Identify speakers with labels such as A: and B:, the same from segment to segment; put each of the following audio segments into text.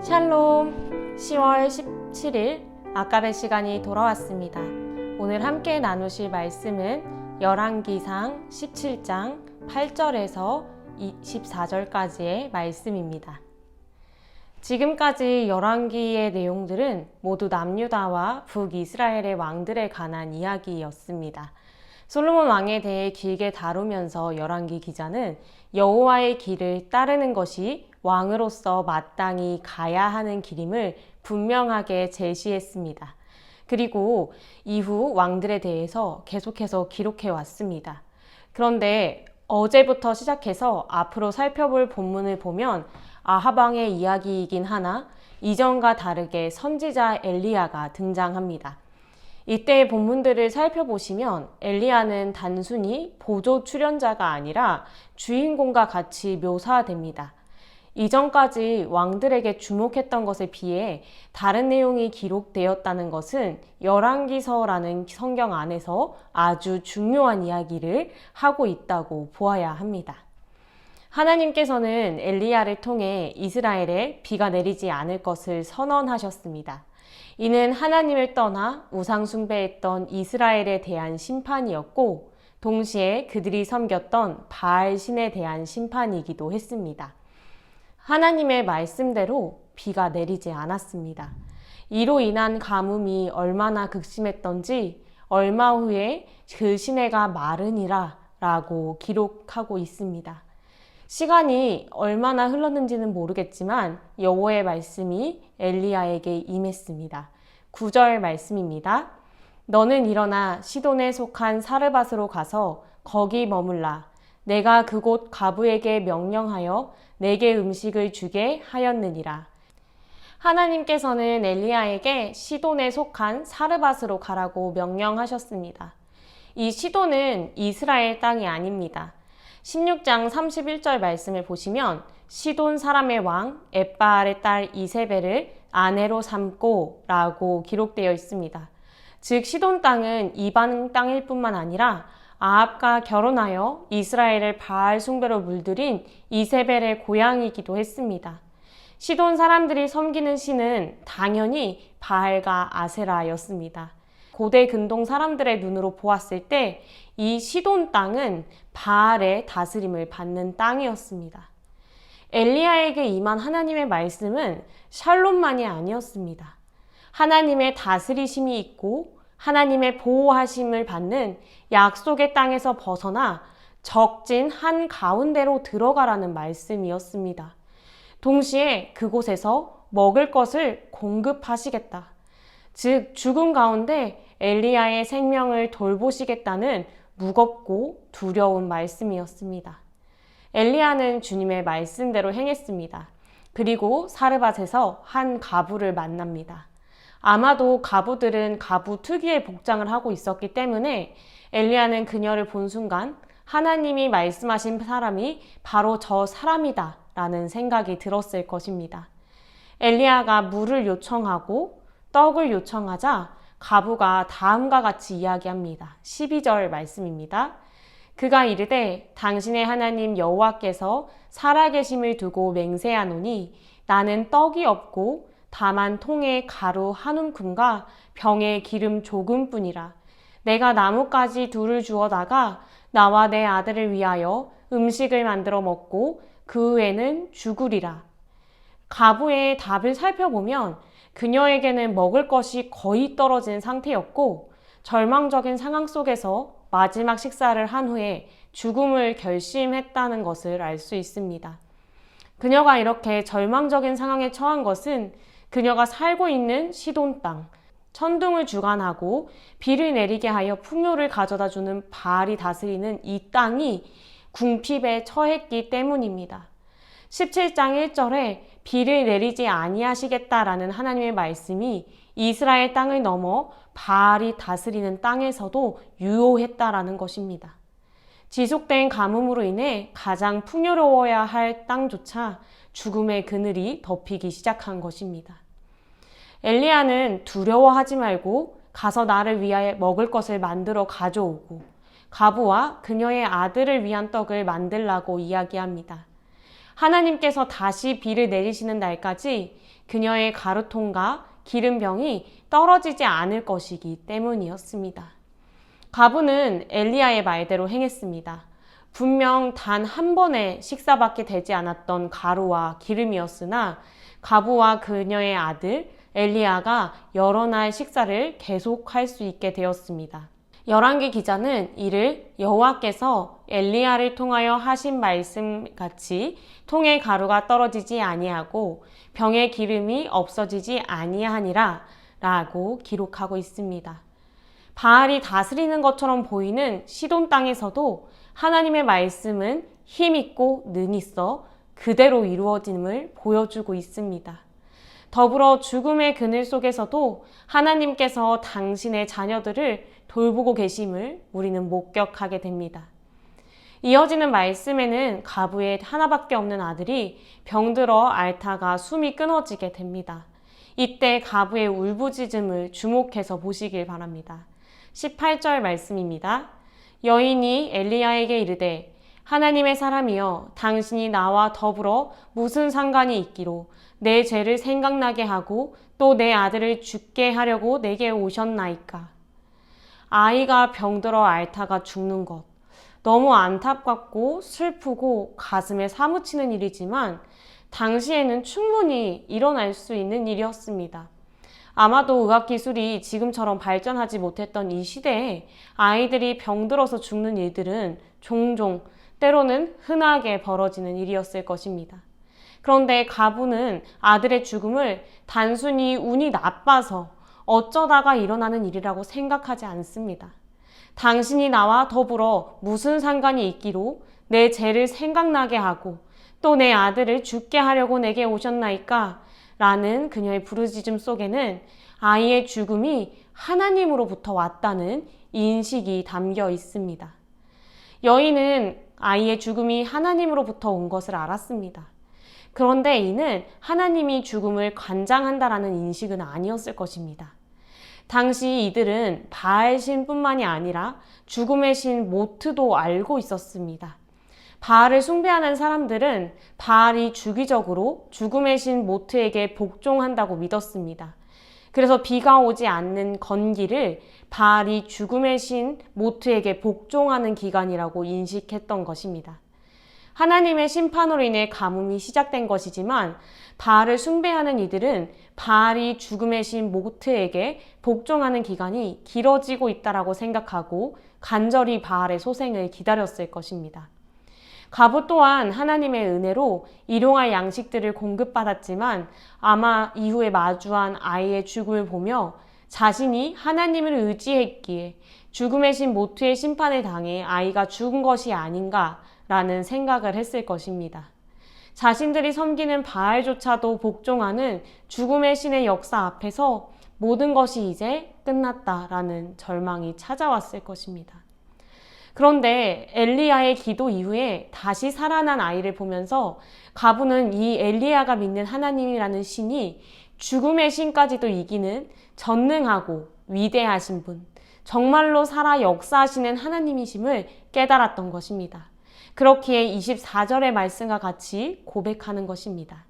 A: 샬롬. 10월 17일 아까의 시간이 돌아왔습니다. 오늘 함께 나누실 말씀은 열왕기상 17장 8절에서 24절까지의 말씀입니다. 지금까지 열왕기의 내용들은 모두 남유다와 북이스라엘의 왕들에 관한 이야기였습니다. 솔로몬 왕에 대해 길게 다루면서 열왕기 기자는 여호와의 길을 따르는 것이 왕으로서 마땅히 가야 하는 길임을 분명하게 제시했습니다. 그리고 이후 왕들에 대해서 계속해서 기록해 왔습니다. 그런데 어제부터 시작해서 앞으로 살펴볼 본문을 보면 아합 왕의 이야기이긴 하나 이전과 다르게 선지자 엘리야가 등장합니다. 이때의 본문들을 살펴보시면 엘리야는 단순히 보조 출연자가 아니라 주인공과 같이 묘사됩니다. 이전까지 왕들에게 주목했던 것에 비해 다른 내용이 기록되었다는 것은 열왕기서라는 성경 안에서 아주 중요한 이야기를 하고 있다고 보아야 합니다. 하나님께서는 엘리야를 통해 이스라엘에 비가 내리지 않을 것을 선언하셨습니다. 이는 하나님을 떠나 우상 숭배했던 이스라엘에 대한 심판이었고 동시에 그들이 섬겼던 바알 신에 대한 심판이기도 했습니다. 하나님의 말씀대로 비가 내리지 않았습니다. 이로 인한 가뭄이 얼마나 극심했던지 얼마 후에 그 시내가 마르니라 라고 기록하고 있습니다. 시간이 얼마나 흘렀는지는 모르겠지만 여호와의 말씀이 엘리야에게 임했습니다. 9절 말씀입니다. 너는 일어나 시돈에 속한 사르밧으로 가서 거기 머물라. 내가 그곳 가부에게 명령하여 내게 음식을 주게 하였느니라. 하나님께서는 엘리야에게 시돈에 속한 사르밧으로 가라고 명령하셨습니다. 이 시돈은 이스라엘 땅이 아닙니다. 16장 31절 말씀을 보시면 시돈 사람의 왕 엣바알의 딸 이세벨을 아내로 삼고 라고 기록되어 있습니다. 즉 시돈 땅은 이방 땅일 뿐만 아니라 아합과 결혼하여 이스라엘을 바알 숭배로 물들인 이세벨의 고향이기도 했습니다. 시돈 사람들이 섬기는 신은 당연히 바알과 아세라였습니다. 고대 근동 사람들의 눈으로 보았을 때 이 시돈 땅은 바알의 다스림을 받는 땅이었습니다. 엘리야에게 임한 하나님의 말씀은 샬롬만이 아니었습니다. 하나님의 다스리심이 있고 하나님의 보호하심을 받는 약속의 땅에서 벗어나 적진 한 가운데로 들어가라는 말씀이었습니다. 동시에 그곳에서 먹을 것을 공급하시겠다. 즉 죽음 가운데 엘리야의 생명을 돌보시겠다는 무겁고 두려운 말씀이었습니다. 엘리야는 주님의 말씀대로 행했습니다. 그리고 사르밧에서 한 가부를 만납니다. 아마도 가부들은 가부 특유의 복장을 하고 있었기 때문에 엘리야는 그녀를 본 순간 하나님이 말씀하신 사람이 바로 저 사람이다 라는 생각이 들었을 것입니다. 엘리야가 물을 요청하고 떡을 요청하자 가부가 다음과 같이 이야기합니다. 12절 말씀입니다. 그가 이르되 당신의 하나님 여호와께서 살아계심을 두고 맹세하노니 나는 떡이 없고 다만 통에 가루 한 움큼과 병에 기름 조금뿐이라. 내가 나뭇가지 둘을 주어다가 나와 내 아들을 위하여 음식을 만들어 먹고 그 후에는 죽으리라. 가부의 답을 살펴보면 그녀에게는 먹을 것이 거의 떨어진 상태였고 절망적인 상황 속에서 마지막 식사를 한 후에 죽음을 결심했다는 것을 알 수 있습니다. 그녀가 이렇게 절망적인 상황에 처한 것은 그녀가 살고 있는 시돈 땅, 천둥을 주관하고 비를 내리게 하여 풍요를 가져다주는 바알이 다스리는 이 땅이 궁핍에 처했기 때문입니다. 17장 1절에 비를 내리지 아니하시겠다라는 하나님의 말씀이 이스라엘 땅을 넘어 바알이 다스리는 땅에서도 유효했다라는 것입니다. 지속된 가뭄으로 인해 가장 풍요로워야 할 땅조차 죽음의 그늘이 덮이기 시작한 것입니다. 엘리야는 두려워하지 말고 가서 나를 위하여 먹을 것을 만들어 가져오고 가부와 그녀의 아들을 위한 떡을 만들라고 이야기합니다. 하나님께서 다시 비를 내리시는 날까지 그녀의 가루통과 기름병이 떨어지지 않을 것이기 때문이었습니다. 가부는 엘리야의 말대로 행했습니다. 분명 단 한 번의 식사밖에 되지 않았던 가루와 기름이었으나 가부와 그녀의 아들 엘리야가 여러 날 식사를 계속할 수 있게 되었습니다. 열왕기 기자는 이를 여호와께서 엘리야를 통하여 하신 말씀같이 통의 가루가 떨어지지 아니하고 병의 기름이 없어지지 아니하니라 라고 기록하고 있습니다. 바알이 다스리는 것처럼 보이는 시돈 땅에서도 하나님의 말씀은 힘있고 능있어 그대로 이루어짐을 보여주고 있습니다. 더불어 죽음의 그늘 속에서도 하나님께서 당신의 자녀들을 돌보고 계심을 우리는 목격하게 됩니다. 이어지는 말씀에는 가부의 하나밖에 없는 아들이 병들어 앓다가 숨이 끊어지게 됩니다. 이때 가부의 울부짖음을 주목해서 보시길 바랍니다. 18절 말씀입니다. 여인이 엘리야에게 이르되 하나님의 사람이여 당신이 나와 더불어 무슨 상관이 있기로 내 죄를 생각나게 하고 또 내 아들을 죽게 하려고 내게 오셨나이까. 아이가 병들어 앓다가 죽는 것, 너무 안타깝고 슬프고 가슴에 사무치는 일이지만 당시에는 충분히 일어날 수 있는 일이었습니다. 아마도 의학기술이 지금처럼 발전하지 못했던 이 시대에 아이들이 병들어서 죽는 일들은 종종 때로는 흔하게 벌어지는 일이었을 것입니다. 그런데 가부는 아들의 죽음을 단순히 운이 나빠서 어쩌다가 일어나는 일이라고 생각하지 않습니다. 당신이 나와 더불어 무슨 상관이 있기로 내 죄를 생각나게 하고 또 내 아들을 죽게 하려고 내게 오셨나이까? 라는 그녀의 부르짖음 속에는 아이의 죽음이 하나님으로부터 왔다는 인식이 담겨 있습니다. 여인은 아이의 죽음이 하나님으로부터 온 것을 알았습니다. 그런데 이는 하나님이 죽음을 관장한다라는 인식은 아니었을 것입니다. 당시 이들은 바알 신뿐만이 아니라 죽음의 신 모트도 알고 있었습니다. 바알을 숭배하는 사람들은 바알이 주기적으로 죽음의 신 모트에게 복종한다고 믿었습니다. 그래서 비가 오지 않는 건기를 바알이 죽음의 신 모트에게 복종하는 기간이라고 인식했던 것입니다. 하나님의 심판으로 인해 가뭄이 시작된 것이지만 바알을 숭배하는 이들은 바알이 죽음의 신 모트에게 복종하는 기간이 길어지고 있다고 생각하고 간절히 바알의 소생을 기다렸을 것입니다. 가부 또한 하나님의 은혜로 일용할 양식들을 공급받았지만 아마 이후에 마주한 아이의 죽음을 보며 자신이 하나님을 의지했기에 죽음의 신 모트의 심판에 당해 아이가 죽은 것이 아닌가라는 생각을 했을 것입니다. 자신들이 섬기는 바알조차도 복종하는 죽음의 신의 역사 앞에서 모든 것이 이제 끝났다라는 절망이 찾아왔을 것입니다. 그런데 엘리야의 기도 이후에 다시 살아난 아이를 보면서 가부는 이 엘리야가 믿는 하나님이라는 신이 죽음의 신까지도 이기는 전능하고 위대하신 분, 정말로 살아 역사하시는 하나님이심을 깨달았던 것입니다. 그렇기에 24절의 말씀과 같이 고백하는 것입니다.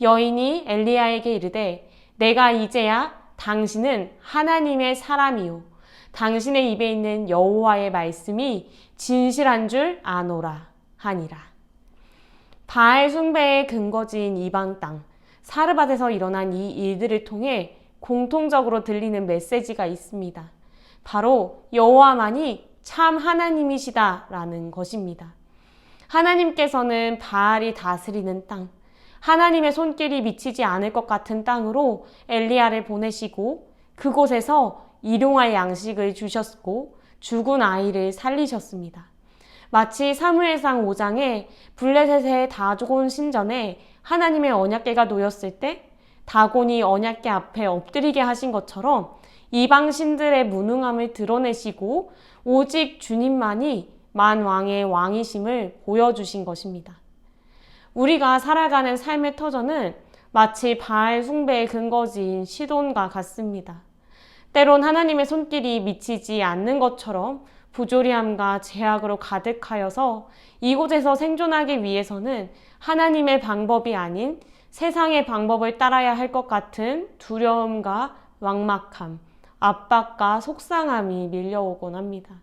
A: 여인이 엘리야에게 이르되 내가 이제야 당신은 하나님의 사람이요 당신의 입에 있는 여호와의 말씀이 진실한 줄 아노라 하니라. 바알 숭배의 근거지인 이방 땅 사르밧에서 일어난 이 일들을 통해 공통적으로 들리는 메시지가 있습니다. 바로 여호와만이 참 하나님이시다라는 것입니다. 하나님께서는 바알이 다스리는 땅, 하나님의 손길이 미치지 않을 것 같은 땅으로 엘리야를 보내시고 그곳에서 일용할 양식을 주셨고 죽은 아이를 살리셨습니다. 마치 사무엘상 5장에 블레셋의 다곤 신전에 하나님의 언약궤가 놓였을 때 다곤이 언약궤 앞에 엎드리게 하신 것처럼 이방 신들의 무능함을 드러내시고 오직 주님만이 만왕의 왕이심을 보여주신 것입니다. 우리가 살아가는 삶의 터전은 마치 바알 숭배의 근거지인 시돈과 같습니다. 때론 하나님의 손길이 미치지 않는 것처럼 부조리함과 제약으로 가득하여서 이곳에서 생존하기 위해서는 하나님의 방법이 아닌 세상의 방법을 따라야 할 것 같은 두려움과 막막함, 압박과 속상함이 밀려오곤 합니다.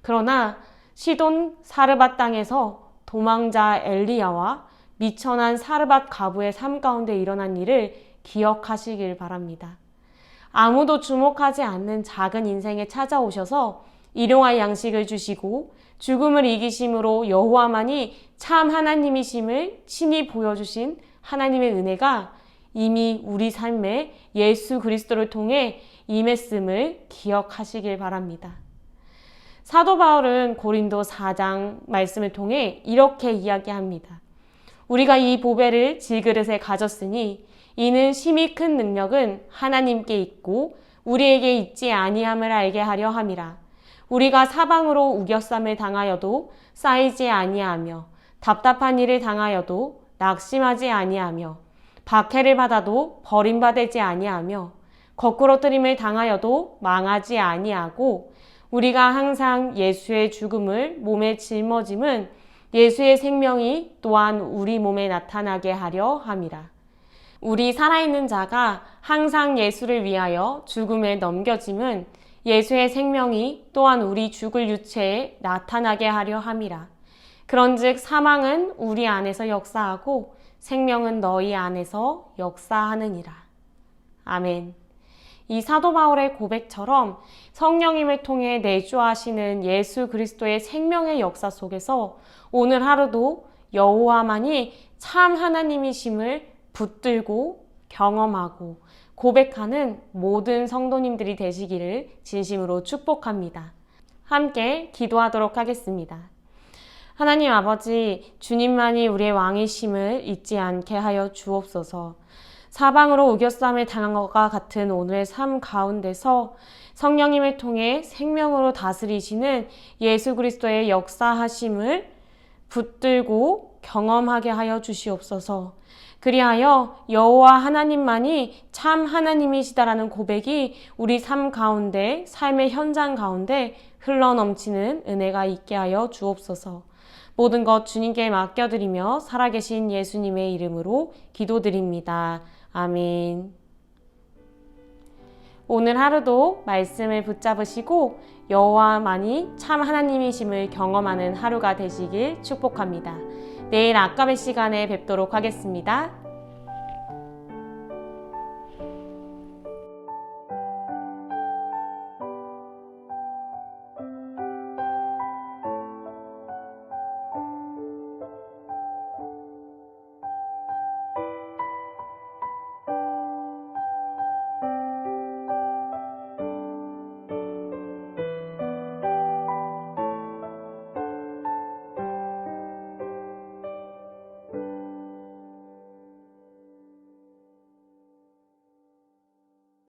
A: 그러나 시돈 사르밧 땅에서 도망자 엘리야와 미천한 사르밧 과부의 삶 가운데 일어난 일을 기억하시길 바랍니다. 아무도 주목하지 않는 작은 인생에 찾아오셔서 일용할 양식을 주시고 죽음을 이기심으로 여호와만이 참 하나님이심을 친히 보여주신 하나님의 은혜가 이미 우리 삶에 예수 그리스도를 통해 임했음을 기억하시길 바랍니다. 사도 바울은 고린도 4장 말씀을 통해 이렇게 이야기합니다. 우리가 이 보배를 질그릇에 가졌으니 이는 심히 큰 능력은 하나님께 있고 우리에게 있지 아니함을 알게 하려 함이라. 우리가 사방으로 우겨쌈을 당하여도 쌓이지 아니하며 답답한 일을 당하여도 낙심하지 아니하며 박해를 받아도 버림받지 아니하며 거꾸러뜨림을 당하여도 망하지 아니하고 우리가 항상 예수의 죽음을 몸에 짊어짐은 예수의 생명이 또한 우리 몸에 나타나게 하려 함이라. 우리 살아있는 자가 항상 예수를 위하여 죽음에 넘겨짐은 예수의 생명이 또한 우리 죽을 유체에 나타나게 하려 함이라. 그런즉 사망은 우리 안에서 역사하고 생명은 너희 안에서 역사하느니라. 아멘. 이 사도 바울의 고백처럼 성령님을 통해 내주하시는 예수 그리스도의 생명의 역사 속에서 오늘 하루도 여호와만이 참 하나님이심을 붙들고 경험하고 고백하는 모든 성도님들이 되시기를 진심으로 축복합니다. 함께 기도하도록 하겠습니다. 하나님 아버지, 주님만이 우리의 왕이심을 잊지 않게 하여 주옵소서. 사방으로 우겨쌈을 당한 것과 같은 오늘의 삶 가운데서 성령님을 통해 생명으로 다스리시는 예수 그리스도의 역사하심을 붙들고 경험하게 하여 주시옵소서. 그리하여 여호와 하나님만이 참 하나님이시다라는 고백이 우리 삶 가운데, 삶의 현장 가운데 흘러넘치는 은혜가 있게 하여 주옵소서. 모든 것 주님께 맡겨드리며 살아계신 예수님의 이름으로 기도드립니다. 아멘. 오늘 하루도 말씀을 붙잡으시고 여호와만이 참 하나님이심을 경험하는 하루가 되시길 축복합니다. 내일 아까의 시간에 뵙도록 하겠습니다.